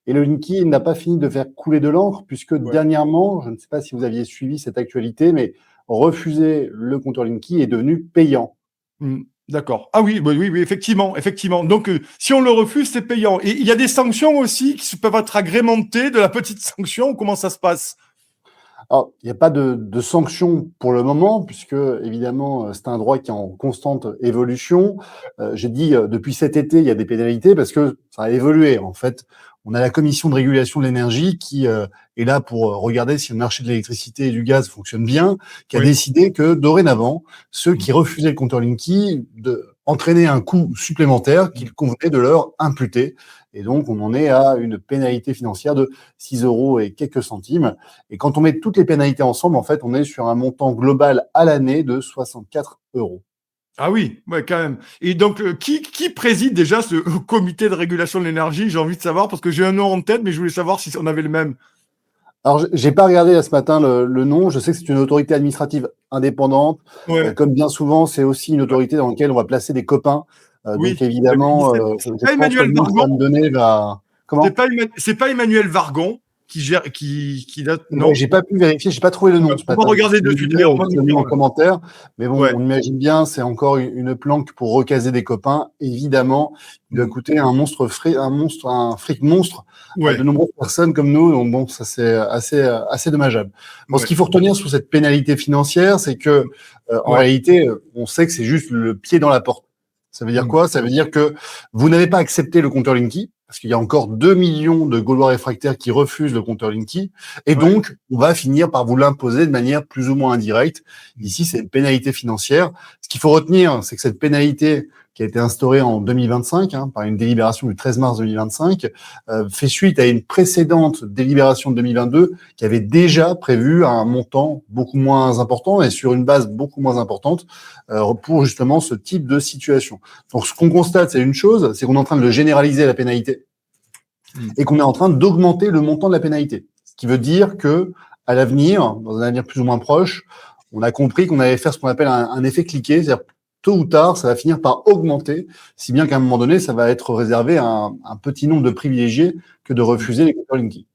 Et le Linky n'a pas fini de faire couler de l'encre, puisque Ouais. dernièrement, je ne sais pas si vous aviez suivi cette actualité, mais refuser le compteur Linky est devenu payant. D'accord. Ah oui, oui, oui, effectivement, effectivement. Donc, si on le refuse, c'est payant. Et il y a des sanctions aussi qui peuvent être agrémentées de la petite sanction. Comment ça se passe? Alors, il n'y a pas de sanctions pour le moment, puisque évidemment, c'est un droit qui est en constante évolution. J'ai dit, depuis cet été, il y a des pénalités parce que ça a évolué. En fait, on a la Commission de régulation de l'énergie qui est là pour regarder si le marché de l'électricité et du gaz fonctionne bien, qui a Oui. décidé que dorénavant, ceux qui refusaient le compteur Linky entraînaient un coût supplémentaire qu'il convenait de leur imputer. Et donc, on en est à une pénalité financière de 6 euros et quelques centimes. Et quand on met toutes les pénalités ensemble, en fait, on est sur un montant global à l'année de 64 euros. Ah oui, ouais, quand même. Et donc, qui préside déjà ce comité de régulation de l'énergie? J'ai envie de savoir, parce que j'ai un nom en tête, mais je voulais savoir si on avait le même. Alors, j'ai pas regardé là, ce matin le nom. Je sais que c'est une autorité administrative indépendante. Ouais. Comme bien souvent, c'est aussi une autorité dans laquelle on va placer des copains. Donc, Oui, le évidemment, ministère. je C'est pas pense que Emmanuel le nom que ça Vargon? va me donner va… C'est Comment? pas, c'est pas Emmanuel Vargon qui gère, Ouais, non? j'ai pas pu vérifier, j'ai pas trouvé le nom ce On va matin. regarder Si de vous suite. voulez, Allez, on va nous dites-le dire. nous en commentaire. Mais bon, Ouais. on imagine bien, c'est encore une planque pour recaser des copains. Évidemment, il doit coûter un fric monstre à de Ouais. nombreuses personnes comme nous. Donc bon, ça c'est assez dommageable. Bon, ce Ouais. qu'il faut retenir sur cette pénalité financière, c'est que en Ouais. réalité, on sait que c'est juste le pied dans la porte. Ça veut dire quoi? Ça veut dire que vous n'avez pas accepté le compteur Linky, parce qu'il y a encore 2 millions de Gaulois réfractaires qui refusent le compteur Linky, et Ouais. donc on va finir par vous l'imposer de manière plus ou moins indirecte. Ici, c'est une pénalité financière. Ce qu'il faut retenir, c'est que cette pénalité qui a été instaurée en 2025 par une délibération du 13 mars 2025 fait suite à une précédente délibération de 2022 qui avait déjà prévu un montant beaucoup moins important et sur une base beaucoup moins importante pour justement ce type de situation. Donc ce qu'on constate, c'est une chose, c'est qu'on est en train de généraliser la pénalité et qu'on est en train d'augmenter le montant de la pénalité. Ce qui veut dire que à l'avenir, dans un avenir plus ou moins proche, on a compris qu'on allait faire ce qu'on appelle un effet cliquet, c'est-à-dire tôt ou tard, ça va finir par augmenter, si bien qu'à un moment donné, ça va être réservé à un petit nombre de privilégiés que de refuser les compteurs Linky.